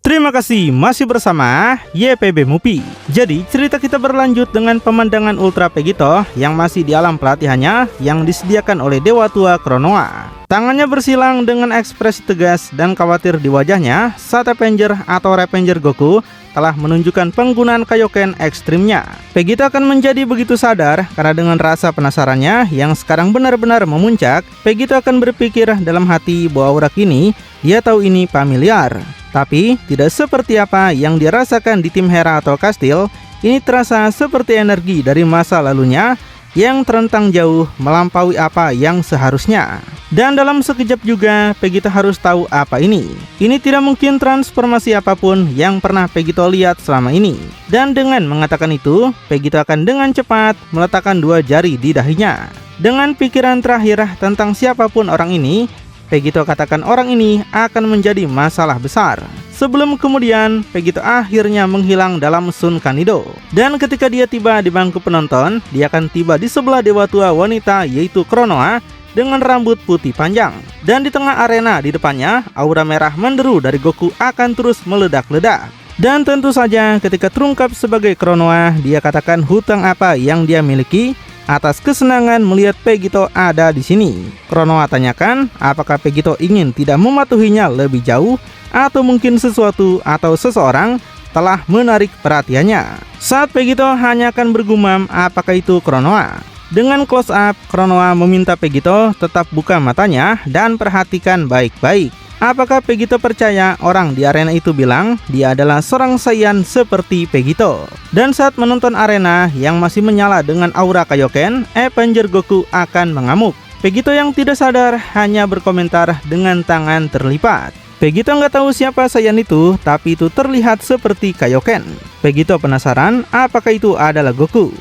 Terima kasih masih bersama YPB Movie. Jadi cerita kita berlanjut dengan pemandangan Ultra Vegito yang masih di alam pelatihannya yang disediakan oleh Dewa Tua Kronoa. Tangannya bersilang dengan ekspresi tegas dan khawatir di wajahnya saat Avenger atau Revenger Goku telah menunjukkan penggunaan Kaioken ekstrimnya. Vegito akan menjadi begitu sadar karena dengan rasa penasarannya yang sekarang benar-benar memuncak, Vegito akan berpikir dalam hati bahwa aura kini dia tahu ini familiar. Tapi tidak seperti apa yang dirasakan di tim Hera atau Kastil, ini terasa seperti energi dari masa lalunya yang terentang jauh melampaui apa yang seharusnya. Dan dalam sekejap juga Vegito harus tahu apa ini. Ini tidak mungkin transformasi apapun yang pernah Vegito lihat selama ini. Dan dengan mengatakan itu, Vegito akan dengan cepat meletakkan dua jari di dahinya. Dengan pikiran terakhir tentang siapapun orang ini, Vegito katakan orang ini akan menjadi masalah besar. Sebelum kemudian Vegito akhirnya menghilang dalam Sun Kanido. Dan ketika dia tiba di bangku penonton, dia akan tiba di sebelah dewa tua wanita yaitu Kronoa dengan rambut putih panjang. Dan di tengah arena di depannya, aura merah menderu dari Goku akan terus meledak-ledak. Dan tentu saja ketika terungkap sebagai Kronoa, dia katakan hutang apa yang dia miliki atas kesenangan melihat Vegito ada di sini. Kronoa tanyakan apakah Vegito ingin tidak mematuhinya lebih jauh atau mungkin sesuatu atau seseorang telah menarik perhatiannya. Saat Vegito hanya akan bergumam apakah itu Kronoa. Dengan close up, Kronoa meminta Vegito tetap buka matanya dan perhatikan baik-baik. Apakah Vegito percaya orang di arena itu bilang dia adalah seorang Saiyan seperti Vegito? Dan saat menonton arena yang masih menyala dengan aura Kaioken, Avenger Goku akan mengamuk. Vegito yang tidak sadar hanya berkomentar dengan tangan terlipat. Vegito nggak tahu siapa Saiyan itu, tapi itu terlihat seperti Kaioken. Vegito penasaran apakah itu adalah Goku.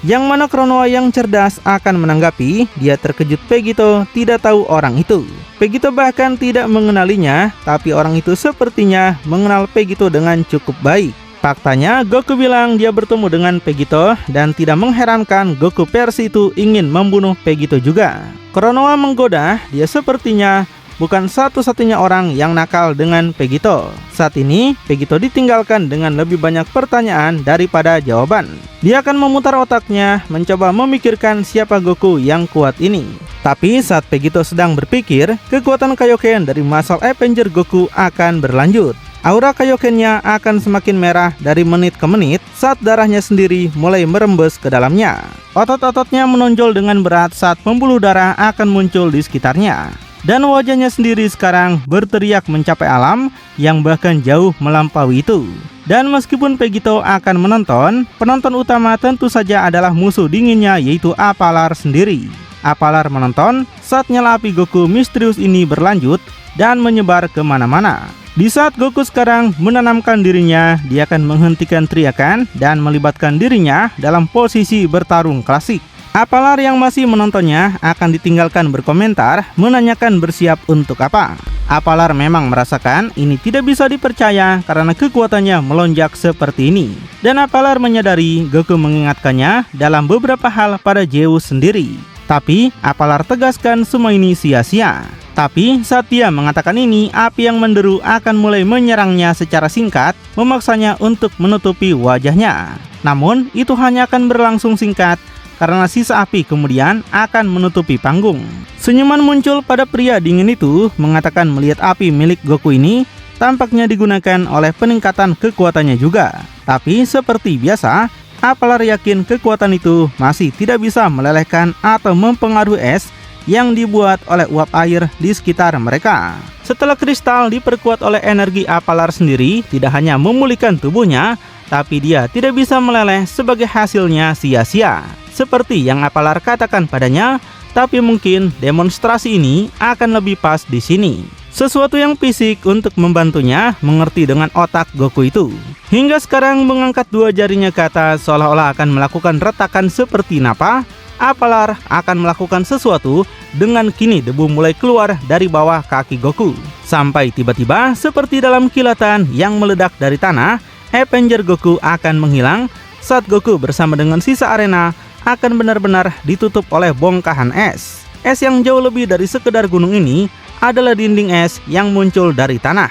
Yang mana Kronoa yang cerdas akan menanggapi, dia terkejut Vegito tidak tahu orang itu. Vegito bahkan tidak mengenalinya, tapi orang itu sepertinya mengenal Vegito dengan cukup baik. Faktanya, Goku bilang dia bertemu dengan Vegito dan tidak mengherankan Goku versi itu ingin membunuh Vegito juga. Kronoa menggoda, dia sepertinya bukan satu-satunya orang yang nakal dengan Vegito. Saat ini, Vegito ditinggalkan dengan lebih banyak pertanyaan daripada jawaban. Dia akan memutar otaknya, mencoba memikirkan siapa Goku yang kuat ini. Tapi saat Vegito sedang berpikir, kekuatan Kaioken dari masal Avenger Goku akan berlanjut. Aura Kaiokennya akan semakin merah dari menit ke menit saat darahnya sendiri mulai merembes ke dalamnya. Otot-ototnya menonjol dengan berat saat pembuluh darah akan muncul di sekitarnya. Dan wajahnya sendiri sekarang berteriak mencapai alam yang bahkan jauh melampaui itu. Dan meskipun Vegito akan menonton, penonton utama tentu saja adalah musuh dinginnya yaitu Apalar sendiri. Apalar menonton saat nyala api Goku misterius ini berlanjut dan menyebar kemana-mana. Di saat Goku sekarang menanamkan dirinya, dia akan menghentikan teriakan dan melibatkan dirinya dalam posisi bertarung klasik. Apalar yang masih menontonnya akan ditinggalkan berkomentar, menanyakan bersiap untuk apa. Apalar memang merasakan ini tidak bisa dipercaya karena kekuatannya melonjak seperti ini. Dan Apalar menyadari Goku mengingatkannya dalam beberapa hal pada Zeus sendiri. Tapi Apalar tegaskan semua ini sia-sia. Tapi saat dia mengatakan ini, api yang menderu akan mulai menyerangnya secara singkat, memaksanya untuk menutupi wajahnya. Namun itu hanya akan berlangsung singkat, karena sisa api kemudian akan menutupi panggung. Senyuman muncul pada pria dingin itu, mengatakan melihat api milik Goku ini tampaknya digunakan oleh peningkatan kekuatannya juga. Tapi seperti biasa, Apalar yakin kekuatan itu masih tidak bisa melelehkan atau mempengaruhi es yang dibuat oleh uap air di sekitar mereka. Setelah kristal diperkuat oleh energi Apalar sendiri, tidak hanya memulihkan tubuhnya, tapi dia tidak bisa meleleh sebagai hasilnya sia-sia. Seperti yang Apalar katakan padanya, tapi mungkin demonstrasi ini akan lebih pas di sini. Sesuatu yang fisik untuk membantunya mengerti dengan otak Goku itu. Hingga sekarang mengangkat dua jarinya ke atas seolah-olah akan melakukan retakan seperti Nappa, Apalar akan melakukan sesuatu dengan kini debu mulai keluar dari bawah kaki Goku. Sampai tiba-tiba seperti dalam kilatan yang meledak dari tanah, Avenger Goku akan menghilang saat Goku bersama dengan sisa arena akan benar-benar ditutup oleh bongkahan es. Es yang jauh lebih dari sekedar gunung ini adalah dinding es yang muncul dari tanah.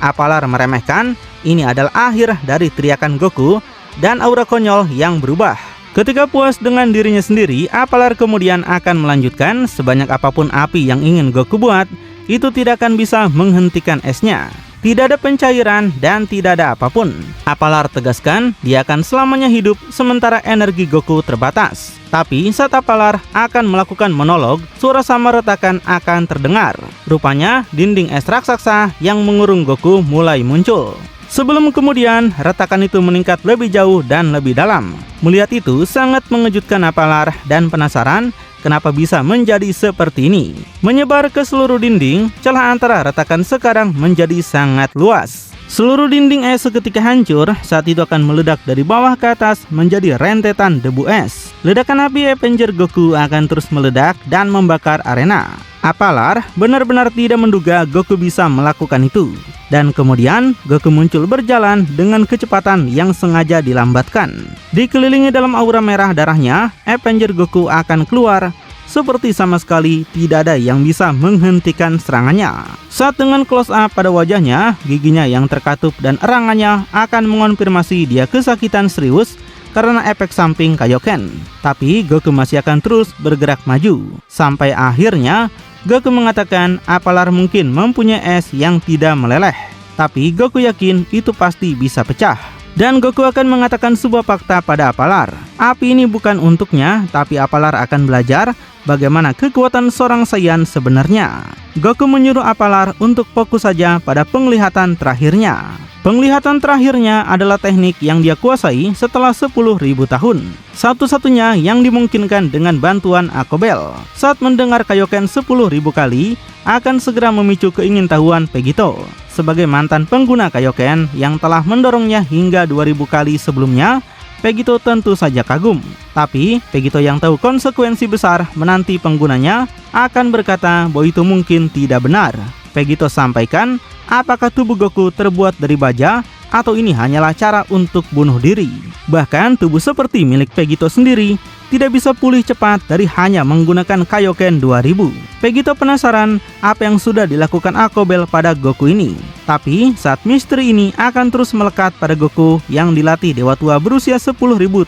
Apalar meremehkan, ini adalah akhir dari teriakan Goku dan aura konyol yang berubah. Ketika puas dengan dirinya sendiri, Apalar kemudian akan melanjutkan sebanyak apapun api yang ingin Goku buat, itu tidak akan bisa menghentikan esnya. Tidak ada pencairan dan tidak ada apapun. Apalar tegaskan dia akan selamanya hidup sementara energi Goku terbatas. Tapi saat Apalar akan melakukan monolog, suara samar retakan akan terdengar. Rupanya dinding es raksasa yang mengurung Goku mulai muncul. Sebelum kemudian retakan itu meningkat lebih jauh dan lebih dalam. Melihat itu sangat mengejutkan Apalar dan penasaran kenapa bisa menjadi seperti ini. Menyebar ke seluruh dinding, celah antara retakan sekarang menjadi sangat luas. Seluruh dinding es seketika hancur, saat itu akan meledak dari bawah ke atas menjadi rentetan debu es. Ledakan api Avenger Goku akan terus meledak dan membakar arena. Apalar benar-benar tidak menduga Goku bisa melakukan itu. Dan kemudian Goku muncul berjalan dengan kecepatan yang sengaja dilambatkan. Dikelilingi dalam aura merah darahnya, Avenger Goku akan keluar. Seperti sama sekali tidak ada yang bisa menghentikan serangannya. Saat dengan close up pada wajahnya, giginya yang terkatup dan erangannya akan mengonfirmasi dia kesakitan serius karena efek samping Kaioken. Tapi Goku masih akan terus bergerak maju. Sampai akhirnya Goku mengatakan Apalar mungkin mempunyai es yang tidak meleleh. Tapi Goku yakin itu pasti bisa pecah. Dan Goku akan mengatakan sebuah fakta pada Apalar. Api ini bukan untuknya, tapi Apalar akan belajar bagaimana kekuatan seorang Saiyan sebenarnya. Goku menyuruh Apalar untuk fokus saja pada penglihatan terakhirnya. Penglihatan terakhirnya adalah teknik yang dia kuasai setelah 10.000 tahun. Satu-satunya yang dimungkinkan dengan bantuan Akobel. Saat mendengar Kaioken 10.000 kali, akan segera memicu keingintahuan Vegito. Sebagai mantan pengguna Kaioken yang telah mendorongnya hingga 2000 kali sebelumnya, Vegito tentu saja kagum. Tapi Vegito yang tahu konsekuensi besar menanti penggunanya akan berkata bahwa itu mungkin tidak benar. Vegito sampaikan, apakah tubuh Goku terbuat dari baja atau ini hanyalah cara untuk bunuh diri? Bahkan tubuh seperti milik Vegito sendiri tidak bisa pulih cepat dari hanya menggunakan Kaioken 2000. Vegito penasaran apa yang sudah dilakukan Akobel pada Goku ini. Tapi saat misteri ini akan terus melekat pada Goku yang dilatih Dewa Tua berusia 10.000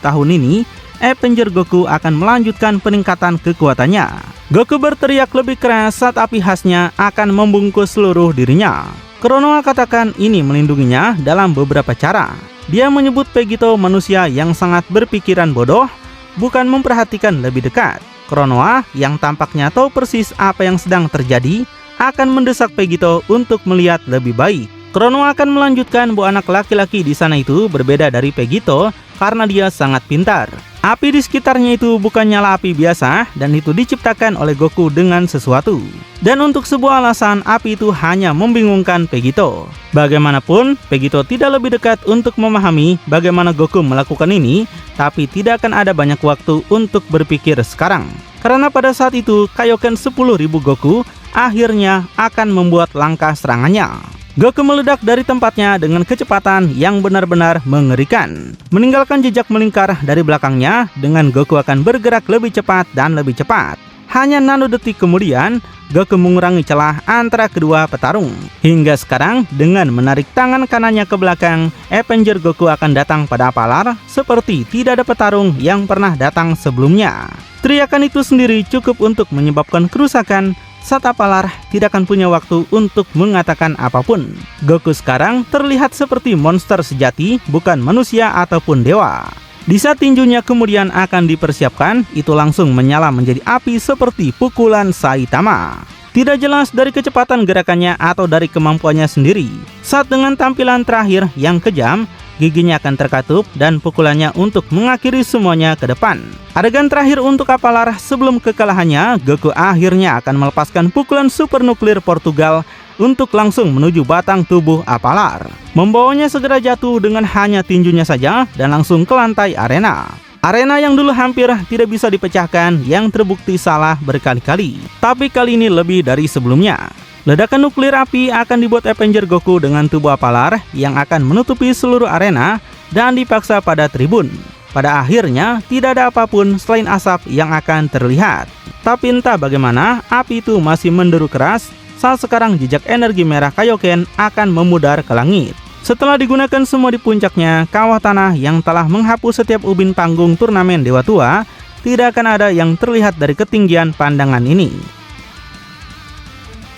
tahun ini, Avenger Goku akan melanjutkan peningkatan kekuatannya. Goku berteriak lebih keras saat api khasnya akan membungkus seluruh dirinya. Konoha katakan ini melindunginya dalam beberapa cara. Dia menyebut Vegito manusia yang sangat berpikiran bodoh, bukan memperhatikan lebih dekat. Konoha yang tampaknya tahu persis apa yang sedang terjadi akan mendesak Vegito untuk melihat lebih baik. Konoha akan melanjutkan bahwa anak laki-laki di sana itu berbeda dari Vegito karena dia sangat pintar. Api di sekitarnya itu bukan nyala api biasa dan itu diciptakan oleh Goku dengan sesuatu. Dan untuk sebuah alasan, api itu hanya membingungkan Vegito. Bagaimanapun, Vegito tidak lebih dekat untuk memahami bagaimana Goku melakukan ini, tapi tidak akan ada banyak waktu untuk berpikir sekarang. Karena pada saat itu, Kaioken 10.000 Goku akhirnya akan membuat langkah serangannya. Goku meledak dari tempatnya dengan kecepatan yang benar-benar mengerikan. Meninggalkan jejak melingkar dari belakangnya, dengan Goku akan bergerak lebih cepat dan lebih cepat. Hanya nanodetik kemudian, Goku mengurangi celah antara kedua petarung. Hingga sekarang, dengan menarik tangan kanannya ke belakang, Avenger Goku akan datang pada Apalar seperti tidak ada petarung yang pernah datang sebelumnya. Teriakan itu sendiri cukup untuk menyebabkan kerusakan. Saat Apalar tidak akan punya waktu untuk mengatakan apapun. Goku sekarang terlihat seperti monster sejati, bukan manusia ataupun dewa. Di saat tinjunya kemudian akan dipersiapkan, itu langsung menyala menjadi api seperti pukulan Saitama. Tidak jelas dari kecepatan gerakannya atau dari kemampuannya sendiri. Saat dengan tampilan terakhir yang kejam, giginya akan terkatup dan pukulannya untuk mengakhiri semuanya ke depan. Adegan terakhir untuk Apalar sebelum kekalahannya, Goku akhirnya akan melepaskan pukulan super nuklir Portugal untuk langsung menuju batang tubuh Apalar. Membawanya segera jatuh dengan hanya tinjunya saja dan langsung ke lantai arena. Arena yang dulu hampir tidak bisa dipecahkan yang terbukti salah berkali-kali. Tapi kali ini lebih dari sebelumnya. Ledakan nuklir api akan dibuat Avenger Goku dengan tubuh Apalar yang akan menutupi seluruh arena dan dipaksa pada tribun. Pada akhirnya, tidak ada apapun selain asap yang akan terlihat. Tapi entah bagaimana, api itu masih menderu keras saat sekarang jejak energi merah Kaioken akan memudar ke langit. Setelah digunakan semua di puncaknya, kawah tanah yang telah menghapus setiap ubin panggung turnamen Dewa Tua, tidak akan ada yang terlihat dari ketinggian pandangan ini.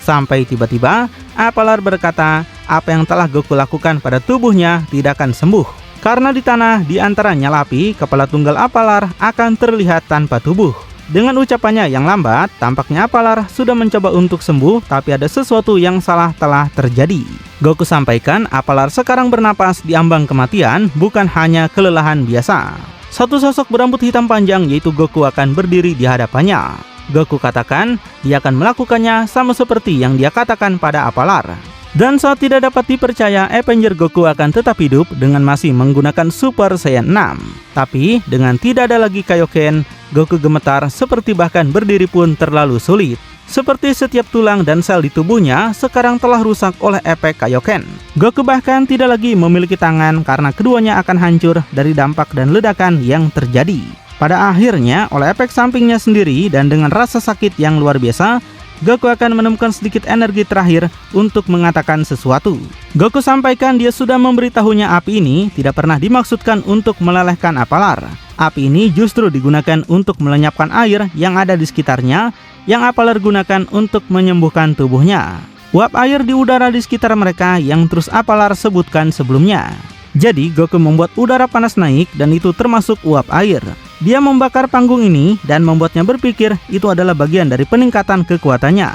Sampai tiba-tiba, Apalar berkata, apa yang telah Goku lakukan pada tubuhnya tidak akan sembuh. Karena di tanah di antara nyala api, kepala tunggal Apalar akan terlihat tanpa tubuh. Dengan ucapannya yang lambat, tampaknya Apalar sudah mencoba untuk sembuh, tapi ada sesuatu yang salah telah terjadi. Goku sampaikan Apalar sekarang bernapas di ambang kematian, bukan hanya kelelahan biasa. Satu sosok berambut hitam panjang yaitu Goku akan berdiri di hadapannya. Goku katakan dia akan melakukannya sama seperti yang dia katakan pada Apalar. Dan saat tidak dapat dipercaya, Avenger Goku akan tetap hidup dengan masih menggunakan Super Saiyan 6. Tapi dengan tidak ada lagi Kaioken, Goku gemetar seperti bahkan berdiri pun terlalu sulit. Seperti setiap tulang dan sel di tubuhnya sekarang telah rusak oleh efek Kaioken. Goku bahkan tidak lagi memiliki tangan karena keduanya akan hancur dari dampak dan ledakan yang terjadi. Pada akhirnya, oleh efek sampingnya sendiri dan dengan rasa sakit yang luar biasa, Goku akan menemukan sedikit energi terakhir untuk mengatakan sesuatu. Goku sampaikan dia sudah memberitahunya api ini tidak pernah dimaksudkan untuk melelehkan Apalar. Api ini justru digunakan untuk melenyapkan air yang ada di sekitarnya, yang Apalar gunakan untuk menyembuhkan tubuhnya. Uap air di udara di sekitar mereka yang terus Apalar sebutkan sebelumnya. Jadi Goku membuat udara panas naik dan itu termasuk uap air. Dia membakar panggung ini dan membuatnya berpikir itu adalah bagian dari peningkatan kekuatannya.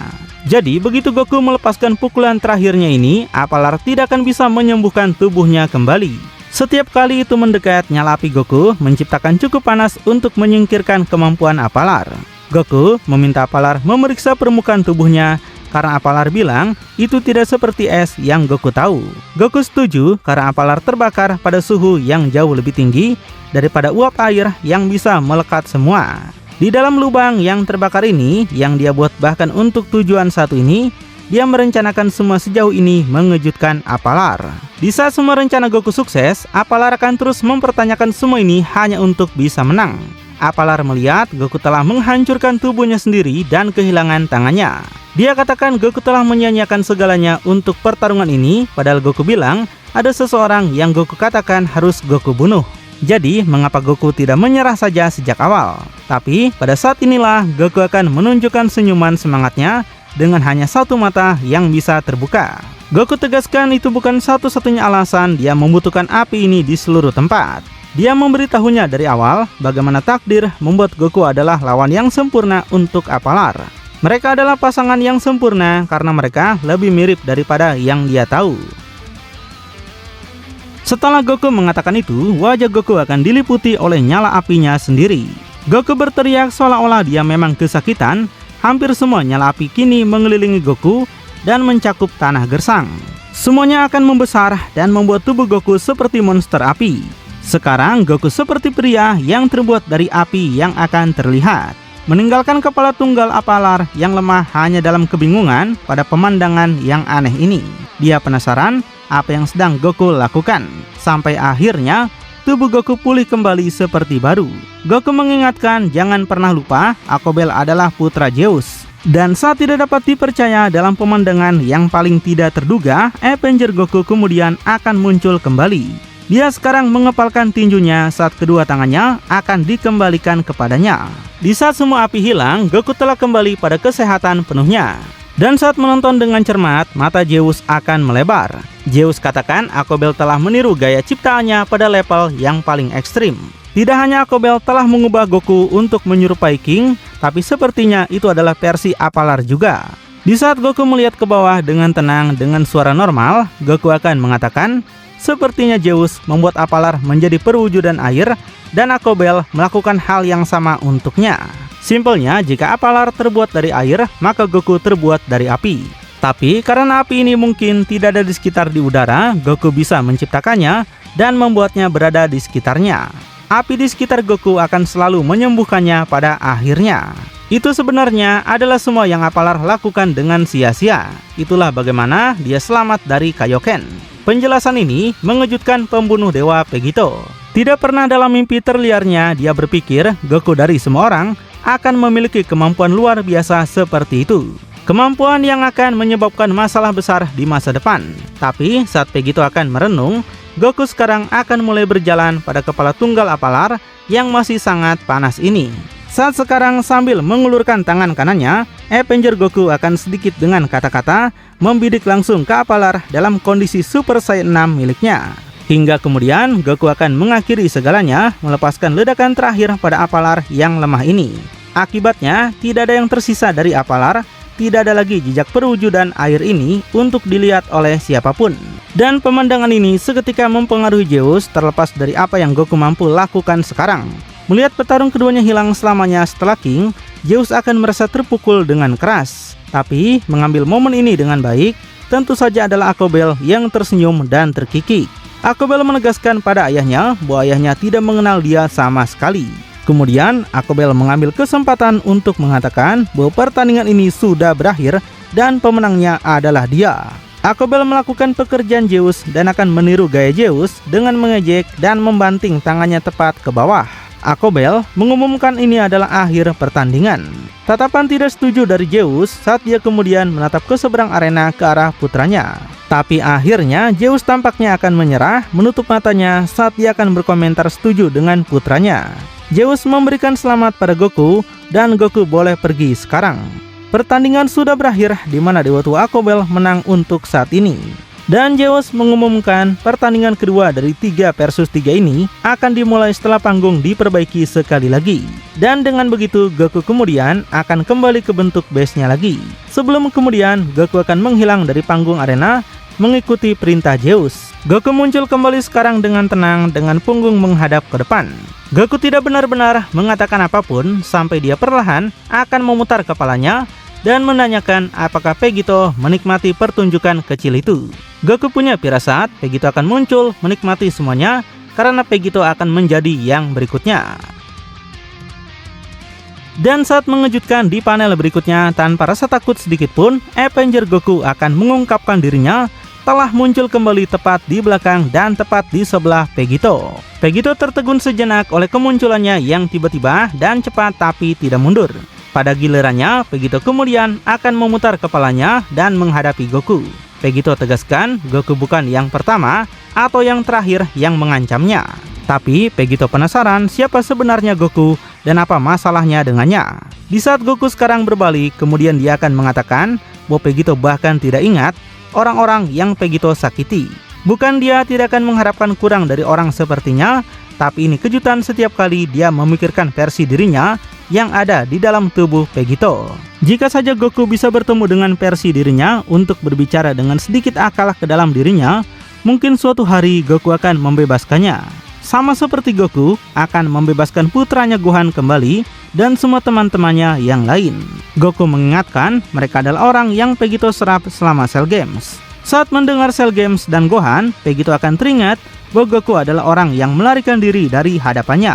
Jadi begitu Goku melepaskan pukulan terakhirnya ini, Apalar tidak akan bisa menyembuhkan tubuhnya kembali. Setiap kali itu mendekat, nyala api Goku menciptakan cukup panas untuk menyingkirkan kemampuan Apalar. Goku meminta Apalar memeriksa permukaan tubuhnya karena Apalar bilang itu tidak seperti es yang Goku tahu. Goku setuju karena Apalar terbakar pada suhu yang jauh lebih tinggi daripada uap air yang bisa melekat semua. Di dalam lubang yang terbakar ini, yang dia buat bahkan untuk tujuan satu ini, dia merencanakan semua sejauh ini mengejutkan Apalar. Di saat semua rencana Goku sukses, Apalar akan terus mempertanyakan semua ini hanya untuk bisa menang. Apalar melihat Goku telah menghancurkan tubuhnya sendiri dan kehilangan tangannya. Dia katakan Goku telah menyia-nyiakan segalanya untuk pertarungan ini, padahal Goku bilang ada seseorang yang Goku katakan harus Goku bunuh. Jadi, mengapa Goku tidak menyerah saja sejak awal? Tapi, pada saat inilah Goku akan menunjukkan senyuman semangatnya dengan hanya satu mata yang bisa terbuka. Goku tegaskan itu bukan satu-satunya alasan dia membutuhkan api ini di seluruh tempat. Dia memberitahunya dari awal bagaimana takdir membuat Goku adalah lawan yang sempurna untuk Apalar. Mereka adalah pasangan yang sempurna karena mereka lebih mirip daripada yang dia tahu. Setelah Goku mengatakan itu, wajah Goku akan diliputi oleh nyala apinya sendiri. Goku berteriak seolah-olah dia memang kesakitan. Hampir semua nyala api kini mengelilingi Goku dan mencakup tanah gersang. Semuanya akan membesar dan membuat tubuh Goku seperti monster api. Sekarang Goku seperti pria yang terbuat dari api yang akan terlihat. Meninggalkan kepala tunggal Apalar yang lemah hanya dalam kebingungan pada pemandangan yang aneh ini. Dia penasaran apa yang sedang Goku lakukan. Sampai akhirnya tubuh Goku pulih kembali seperti baru. Goku mengingatkan jangan pernah lupa Akobel adalah putra Zeus. Dan saat tidak dapat dipercaya dalam pemandangan yang paling tidak terduga, Avenger Goku kemudian akan muncul kembali. Dia sekarang mengepalkan tinjunya saat kedua tangannya akan dikembalikan kepadanya. Di saat semua api hilang, Goku telah kembali pada kesehatan penuhnya. Dan saat menonton dengan cermat, mata Zeus akan melebar. Zeus katakan Akobel telah meniru gaya ciptaannya pada level yang paling ekstrim. Tidak hanya Akobel telah mengubah Goku untuk menyerupai King, tapi sepertinya itu adalah versi Apalar juga. Di saat Goku melihat ke bawah dengan tenang dengan suara normal, Goku akan mengatakan, sepertinya Zeus membuat Apalar menjadi perwujudan air dan Akobel melakukan hal yang sama untuknya. Simpelnya, jika Apalar terbuat dari air, maka Goku terbuat dari api. Tapi karena api ini mungkin tidak ada di sekitar di udara, Goku bisa menciptakannya dan membuatnya berada di sekitarnya. Api di sekitar Goku akan selalu menyembuhkannya pada akhirnya. Itu sebenarnya adalah semua yang Apalar lakukan dengan sia-sia. Itulah bagaimana dia selamat dari Kaioken. Penjelasan ini mengejutkan pembunuh dewa Vegito. Tidak pernah dalam mimpi terliarnya dia berpikir Goku dari semua orang akan memiliki kemampuan luar biasa seperti itu. Kemampuan yang akan menyebabkan masalah besar di masa depan. Tapi saat Vegito akan merenung, Goku sekarang akan mulai berjalan pada kepala tunggal Apalar yang masih sangat panas ini. Saat sekarang sambil mengulurkan tangan kanannya, Avenger Goku akan sedikit dengan kata-kata membidik langsung ke Apalar dalam kondisi Super Saiyan 6 miliknya. Hingga kemudian Goku akan mengakhiri segalanya, melepaskan ledakan terakhir pada Apalar yang lemah ini. Akibatnya, tidak ada yang tersisa dari Apalar, tidak ada lagi jejak perwujudan air ini untuk dilihat oleh siapapun. Dan pemandangan ini seketika mempengaruhi Zeus terlepas dari apa yang Goku mampu lakukan sekarang. Melihat petarung keduanya hilang selamanya setelah King, Zeus akan merasa terpukul dengan keras. Tapi, mengambil momen ini dengan baik, tentu saja adalah Akobel yang tersenyum dan terkikik. Akobel menegaskan pada ayahnya bahwa ayahnya tidak mengenal dia sama sekali. Kemudian, Akobel mengambil kesempatan untuk mengatakan bahwa pertandingan ini sudah berakhir dan pemenangnya adalah dia. Akobel melakukan pekerjaan Zeus dan akan meniru gaya Zeus dengan mengejek dan membanting tangannya tepat ke bawah. Akobel mengumumkan ini adalah akhir pertandingan. Tatapan tidak setuju dari Zeus saat dia kemudian menatap ke seberang arena ke arah putranya. Tapi akhirnya Zeus tampaknya akan menyerah, menutup matanya saat dia akan berkomentar setuju dengan putranya. Zeus memberikan selamat pada Goku dan Goku boleh pergi sekarang. Pertandingan sudah berakhir di mana Dewa Tua Akobel menang untuk saat ini. Dan Zeus mengumumkan pertandingan kedua dari 3 versus 3 ini akan dimulai setelah panggung diperbaiki sekali lagi. Dan dengan begitu Goku kemudian akan kembali ke bentuk base-nya lagi. Sebelum kemudian Goku akan menghilang dari panggung arena mengikuti perintah Zeus. Goku muncul kembali sekarang dengan tenang dengan punggung menghadap ke depan. Goku tidak benar-benar mengatakan apapun sampai dia perlahan akan memutar kepalanya dan menanyakan apakah Vegito menikmati pertunjukan kecil itu. Goku punya firasat Vegito akan muncul menikmati semuanya karena Vegito akan menjadi yang berikutnya. Dan saat mengejutkan di panel berikutnya, tanpa rasa takut sedikit pun, Avenger Goku akan mengungkapkan dirinya telah muncul kembali tepat di belakang dan tepat di sebelah Vegito. Vegito tertegun sejenak oleh kemunculannya yang tiba-tiba dan cepat tapi tidak mundur. Pada gilirannya, Vegito kemudian akan memutar kepalanya dan menghadapi Goku. Vegito tegaskan Goku bukan yang pertama atau yang terakhir yang mengancamnya. Tapi Vegito penasaran siapa sebenarnya Goku dan apa masalahnya dengannya. Di saat Goku sekarang berbalik, kemudian dia akan mengatakan bahwa Vegito bahkan tidak ingat orang-orang yang Vegito sakiti. Bukan dia tidak akan mengharapkan kurang dari orang sepertinya, tapi ini kejutan setiap kali dia memikirkan versi dirinya yang ada di dalam tubuh Vegito. Jika saja Goku bisa bertemu dengan versi dirinya untuk berbicara dengan sedikit akal ke dalam dirinya, mungkin suatu hari Goku akan membebaskannya. Sama seperti Goku akan membebaskan putranya Gohan kembali dan semua teman-temannya yang lain. Goku mengingatkan mereka adalah orang yang Vegito serap selama Cell Games. Saat mendengar Cell Games dan Gohan, Vegito akan teringat bahwa Goku adalah orang yang melarikan diri dari hadapannya.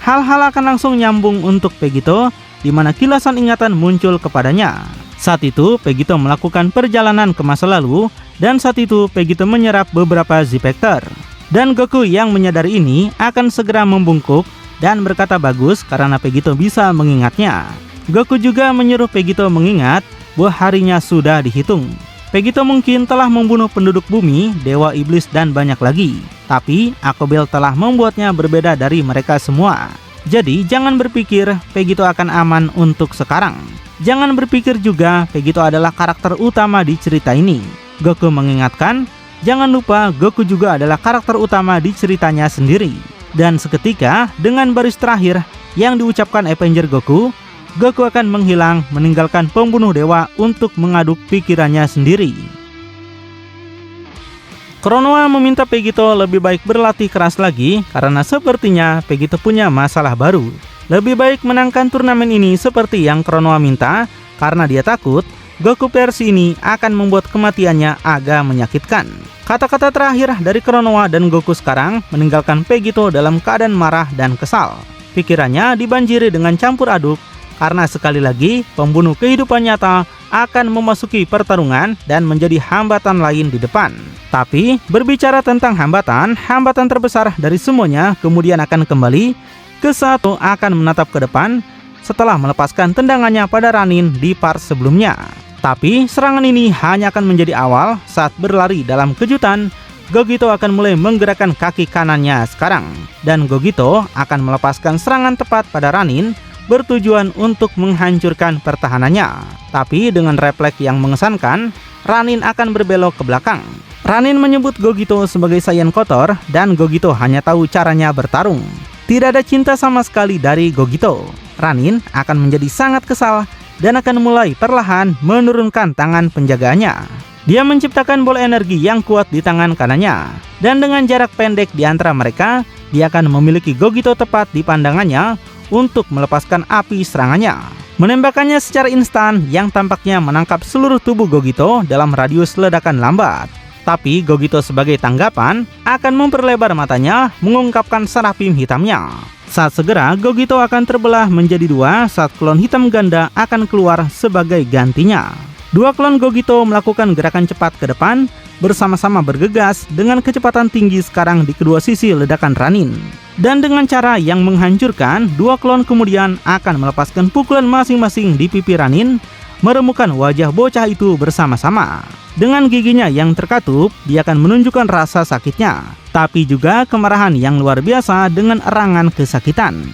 Hal-hal akan langsung nyambung untuk Vegito, di mana kilasan ingatan muncul kepadanya. Saat itu, Vegito melakukan perjalanan ke masa lalu, dan saat itu Vegito menyerap beberapa Z-Factor. Dan Goku yang menyadari ini akan segera membungkuk dan berkata bagus karena Vegito bisa mengingatnya. Goku juga menyuruh Vegito mengingat bahwa harinya sudah dihitung. Vegito mungkin telah membunuh penduduk bumi, dewa iblis dan banyak lagi. Tapi Akobel telah membuatnya berbeda dari mereka semua. Jadi jangan berpikir Vegito akan aman untuk sekarang. Jangan berpikir juga Vegito adalah karakter utama di cerita ini. Goku mengingatkan, jangan lupa Goku juga adalah karakter utama di ceritanya sendiri. Dan seketika dengan baris terakhir yang diucapkan Avenger Goku, Goku akan menghilang meninggalkan pembunuh dewa untuk mengaduk pikirannya sendiri. Konoha meminta Vegito lebih baik berlatih keras lagi karena sepertinya Vegito punya masalah baru. Lebih baik menangkan turnamen ini seperti yang Konoha minta karena dia takut Goku versi ini akan membuat kematiannya agak menyakitkan. Kata-kata terakhir dari Konoha dan Goku sekarang meninggalkan Vegito dalam keadaan marah dan kesal. Pikirannya dibanjiri dengan campur aduk karena sekali lagi pembunuh kehidupan nyata akan memasuki pertarungan dan menjadi hambatan lain di depan. Tapi berbicara tentang hambatan, hambatan terbesar dari semuanya kemudian akan kembali ke saat akan menatap ke depan setelah melepaskan tendangannya pada Ranin di part sebelumnya. Tapi serangan ini hanya akan menjadi awal. Saat berlari dalam kejutan, Gogito akan mulai menggerakkan kaki kanannya sekarang, dan Gogito akan melepaskan serangan tepat pada Ranin bertujuan untuk menghancurkan pertahanannya. Tapi dengan refleks yang mengesankan, Ranin akan berbelok ke belakang. Ranin menyebut Gogito sebagai Saiyan kotor dan Gogito hanya tahu caranya bertarung. Tidak ada cinta sama sekali dari Gogito. Ranin akan menjadi sangat kesal dan akan mulai perlahan menurunkan tangan penjagaannya. Dia menciptakan bola energi yang kuat di tangan kanannya, dan dengan jarak pendek di antara mereka, dia akan memiliki Gogito tepat di pandangannya untuk melepaskan api serangannya. Menembakkannya secara instan yang tampaknya menangkap seluruh tubuh Gogito dalam radius ledakan lambat. Tapi Gogito sebagai tanggapan akan memperlebar matanya mengungkapkan sarafim hitamnya. Saat segera Gogito akan terbelah menjadi dua saat klon hitam ganda akan keluar sebagai gantinya. Dua klon Gogito melakukan gerakan cepat ke depan bersama-sama bergegas dengan kecepatan tinggi sekarang di kedua sisi ledakan Ranin. Dan dengan cara yang menghancurkan, dua klon kemudian akan melepaskan pukulan masing-masing di pipi Ranin, meremukkan wajah bocah itu bersama-sama. Dengan giginya yang terkatup, dia akan menunjukkan rasa sakitnya, tapi juga kemarahan yang luar biasa dengan erangan kesakitan.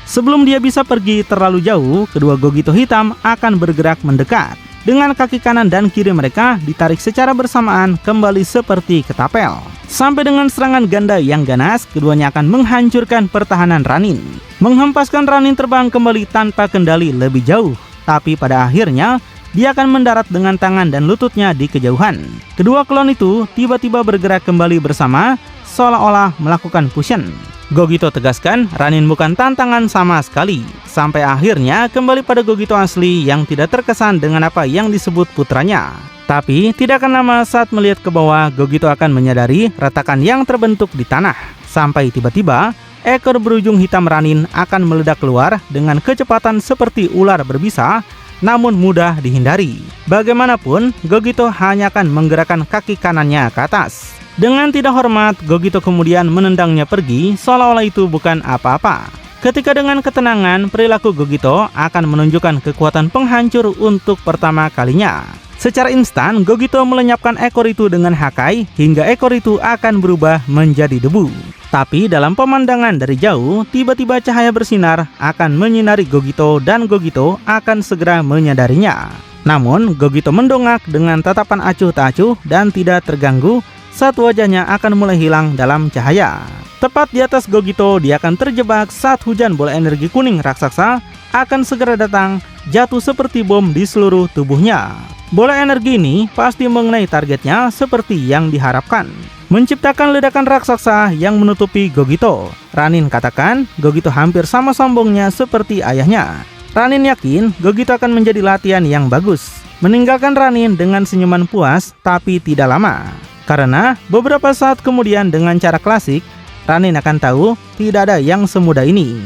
Sebelum dia bisa pergi terlalu jauh, kedua Gogito hitam akan bergerak mendekat. Dengan kaki kanan dan kiri mereka ditarik secara bersamaan kembali seperti ketapel. Sampai dengan serangan ganda yang ganas, keduanya akan menghancurkan pertahanan Ranin, menghempaskan Ranin terbang kembali tanpa kendali lebih jauh. Tapi pada akhirnya, dia akan mendarat dengan tangan dan lututnya di kejauhan. Kedua klon itu tiba-tiba bergerak kembali bersama, seolah-olah melakukan fusion. Gogito tegaskan, Ranin bukan tantangan sama sekali. Sampai akhirnya kembali pada Gogito asli yang tidak terkesan dengan apa yang disebut putranya. Tapi tidak akan lama saat melihat ke bawah, Gogito akan menyadari retakan yang terbentuk di tanah. Sampai tiba-tiba, ekor berujung hitam Ranin akan meledak keluar dengan kecepatan seperti ular berbisa, namun mudah dihindari. Bagaimanapun, Gogito hanya akan menggerakkan kaki kanannya ke atas. Dengan tidak hormat, Gogito kemudian menendangnya pergi, seolah-olah itu bukan apa-apa. Ketika dengan ketenangan, perilaku Gogito akan menunjukkan kekuatan penghancur untuk pertama kalinya. Secara instan, Gogito melenyapkan ekor itu dengan Hakai, hingga ekor itu akan berubah menjadi debu. Tapi dalam pemandangan dari jauh, tiba-tiba cahaya bersinar akan menyinari Gogito dan Gogito akan segera menyadarinya. Namun, Gogito mendongak dengan tatapan acuh tak acuh dan tidak terganggu saat wajahnya akan mulai hilang dalam cahaya. Tepat di atas Gogito, dia akan terjebak saat hujan bola energi kuning raksasa akan segera datang, jatuh seperti bom di seluruh tubuhnya. Bola energi ini pasti mengenai targetnya seperti yang diharapkan, menciptakan ledakan raksasa yang menutupi Gogito. Ranin katakan, Gogito hampir sama sombongnya seperti ayahnya. Ranin yakin Gogito akan menjadi latihan yang bagus, meninggalkan Ranin dengan senyuman puas, tapi tidak lama. Karena beberapa saat kemudian dengan cara klasik, Ranin akan tahu tidak ada yang semudah ini.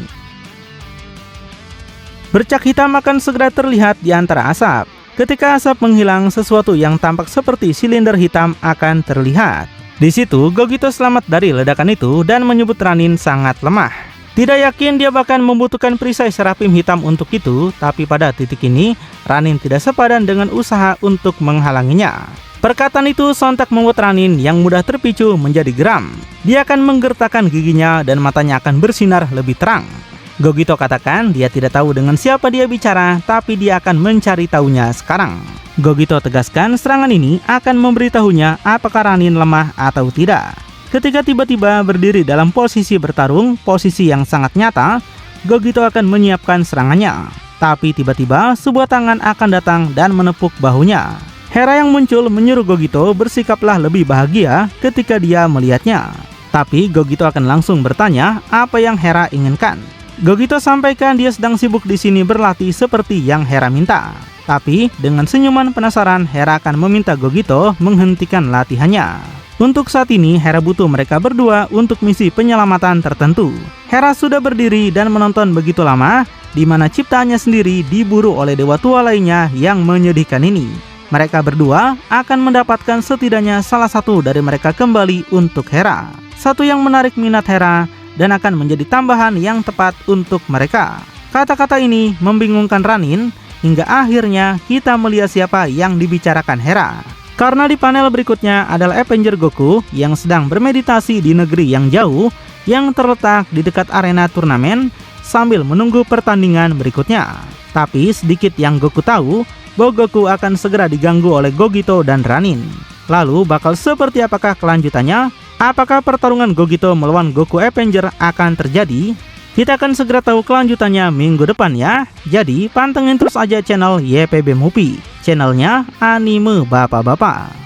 Bercak hitam akan segera terlihat di antara asap. Ketika asap menghilang, sesuatu yang tampak seperti silinder hitam akan terlihat. Di situ, Gogito selamat dari ledakan itu dan menyebut Ranin sangat lemah. Tidak yakin dia bahkan membutuhkan perisai serafim hitam untuk itu, tapi pada titik ini, Ranin tidak sepadan dengan usaha untuk menghalanginya. Perkataan itu sontak membuat Ranin yang mudah terpicu menjadi geram. Dia akan menggertakkan giginya dan matanya akan bersinar lebih terang. Gogito katakan dia tidak tahu dengan siapa dia bicara, tapi dia akan mencari tahunya sekarang. Gogito tegaskan serangan ini akan memberitahunya apakah Ranin lemah atau tidak. Ketika tiba-tiba berdiri dalam posisi bertarung, posisi yang sangat nyata, Gogito akan menyiapkan serangannya. Tapi tiba-tiba sebuah tangan akan datang dan menepuk bahunya. Hera yang muncul menyuruh Gogito bersikaplah lebih bahagia ketika dia melihatnya. Tapi Gogito akan langsung bertanya apa yang Hera inginkan. Gogito sampaikan dia sedang sibuk di sini berlatih seperti yang Hera minta. Tapi dengan senyuman penasaran, Hera akan meminta Gogito menghentikan latihannya. Untuk saat ini, Hera butuh mereka berdua untuk misi penyelamatan tertentu. Hera sudah berdiri dan menonton begitu lama, di mana ciptaannya sendiri diburu oleh dewa tua lainnya yang menyedihkan ini. Mereka berdua akan mendapatkan setidaknya salah satu dari mereka kembali untuk Hera. Satu yang menarik minat Hera dan akan menjadi tambahan yang tepat untuk mereka. Kata-kata ini membingungkan Ranin hingga akhirnya kita melihat siapa yang dibicarakan Hera. Karena di panel berikutnya adalah Avenger Goku yang sedang bermeditasi di negeri yang jauh yang terletak di dekat arena turnamen sambil menunggu pertandingan berikutnya. Tapi sedikit yang Goku tahu bahwa Goku akan segera diganggu oleh Gogito dan Ranin. Lalu bakal seperti apakah kelanjutannya? Apakah pertarungan Gogito melawan Goku Avenger akan terjadi? Kita akan segera tahu kelanjutannya minggu depan ya. Jadi pantengin terus aja channel YPB Movie, channelnya anime bapak-bapak.